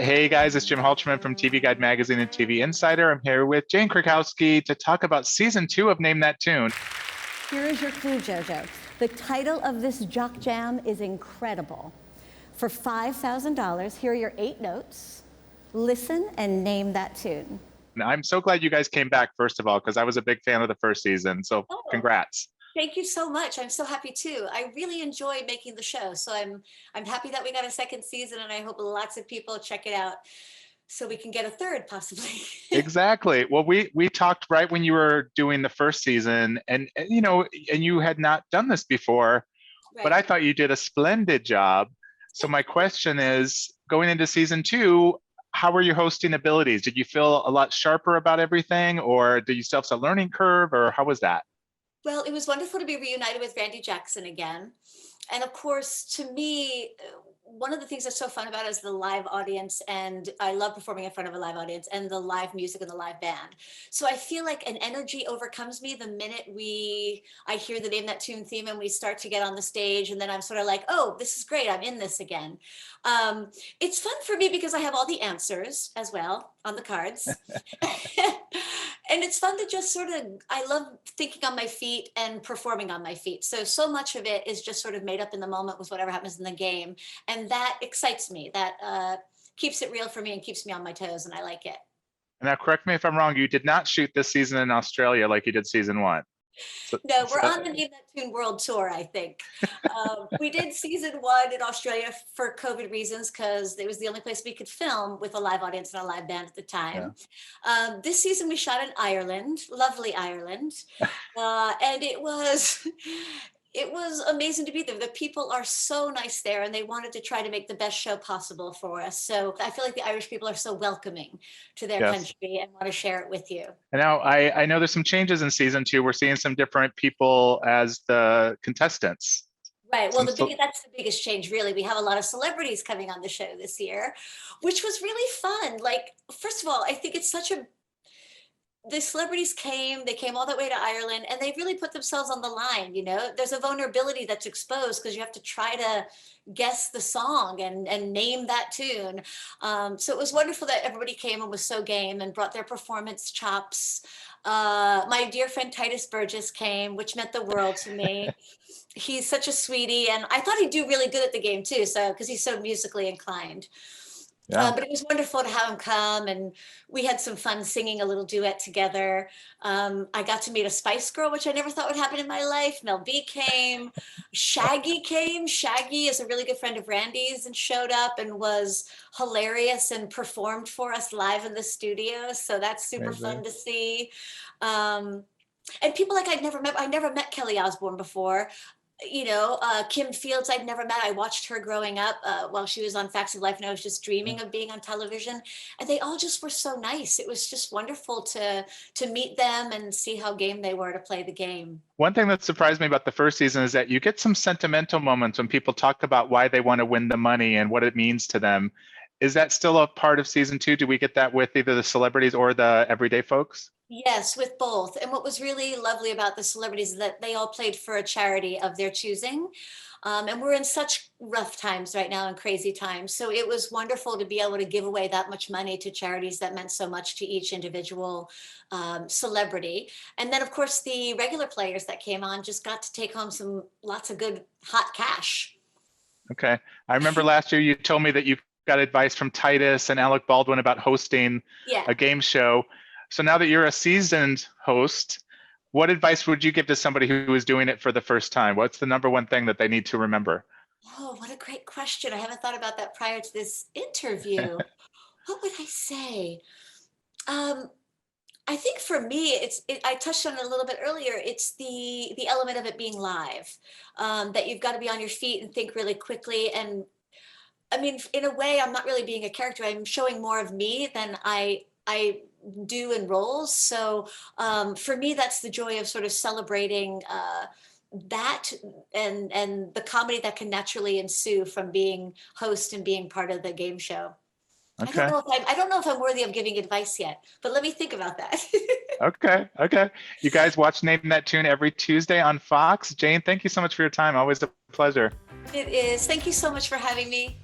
Hey guys, it's Jim Halterman from TV Guide Magazine and TV Insider. I'm here with Jane Krakowski to talk about season 2 of Name That Tune. Here is your clue, JoJo. The title of this jock jam is incredible. For $5,000, here are your 8 notes. Listen and name that tune. I'm so glad you guys came back, first of all, because I was a big fan of the first season. So congrats. Thank you so much. I'm so happy too. I really enjoy making the show. So I'm happy that we got a second season, and I hope lots of people check it out so we can get a third possibly. Exactly. Well, we talked right when you were doing the first season, and you had not done this before, right. But I thought you did a splendid job. So my question is, going into season 2, how were your hosting abilities? Did you feel a lot sharper about everything, or did you still have a learning curve, or how was that? Well, it was wonderful to be reunited with Randy Jackson again. And of course, to me, one of the things that's so fun about it is the live audience, and I love performing in front of a live audience, and the live music and the live band. So I feel like an energy overcomes me the minute I hear the Name That Tune theme and we start to get on the stage, and then I'm sort of like, oh, this is great, I'm in this again. It's fun for me because I have all the answers as well on the cards. And it's fun to just I love thinking on my feet and performing on my feet. So much of it is just sort of made up in the moment with whatever happens in the game. And that excites me. That keeps it real for me and keeps me on my toes, and I like it. Now, correct me if I'm wrong, you did not shoot this season in Australia like you did season 1. No, we're on the Name That Tune World Tour, I think. We did season 1 in Australia for COVID reasons, because it was the only place we could film with a live audience and a live band at the time. Yeah. This season we shot in Ireland, lovely Ireland. And it was amazing to be there. The people are so nice there, and they wanted to try to make the best show possible for us. So I feel like the Irish people are so welcoming to their country and want to share it with you. And now I know there's some changes in season 2. We're seeing some different people as the contestants. Right. Well, that's the biggest change, really. We have a lot of celebrities coming on the show this year, which was really fun. Like, first of all, I think it's the celebrities they came all that way to Ireland, and they really put themselves on the line. There's a vulnerability that's exposed because you have to try to guess the song and name that tune. So it was wonderful that everybody came and was so game and brought their performance chops. My dear friend Titus Burgess came, which meant the world to me. He's such a sweetie, and I thought he'd do really good at the game too, because he's so musically inclined. Yeah. But it was wonderful to have him come, and we had some fun singing a little duet together. I got to meet a Spice Girl, which I never thought would happen in my life. Mel B came. Shaggy came. Shaggy is a really good friend of Randy's and showed up and was hilarious and performed for us live in the studio. So that's super fun to see. And people like I never met Kelly Osbourne before. Kim Fields I'd never met. I watched her growing up while she was on Facts of Life, and I was just dreaming of being on television. And they all just were so nice. It was just wonderful to meet them and see how game they were to play the game. One thing that surprised me about the first season is that you get some sentimental moments when people talk about why they want to win the money and what it means to them. Is that still a part of season 2? Do we get that with either the celebrities or the everyday folks? Yes, with both. And what was really lovely about the celebrities is that they all played for a charity of their choosing. And we're in such rough times right now and crazy times. So it was wonderful to be able to give away that much money to charities that meant so much to each individual celebrity. And then, of course, the regular players that came on just got to take home lots of good hot cash. Okay. I remember last year you told me that you got advice from Titus and Alec Baldwin about hosting a game show. So now that you're a seasoned host, what advice would you give to somebody who is doing it for the first time? What's the number one thing that they need to remember? Oh, what a great question. I haven't thought about that prior to this interview. What would I say? I think for me, I touched on it a little bit earlier. It's the element of it being live, that you've got to be on your feet and think really quickly. And I mean, in a way, I'm not really being a character. I'm showing more of me than I do in roles. So for me, that's the joy of sort of celebrating that and the comedy that can naturally ensue from being host and being part of the game show. Okay. I don't know if I'm worthy of giving advice yet, but let me think about that. Okay. You guys watch Name That Tune every Tuesday on Fox. Jane, thank you so much for your time. Always a pleasure. It is. Thank you so much for having me.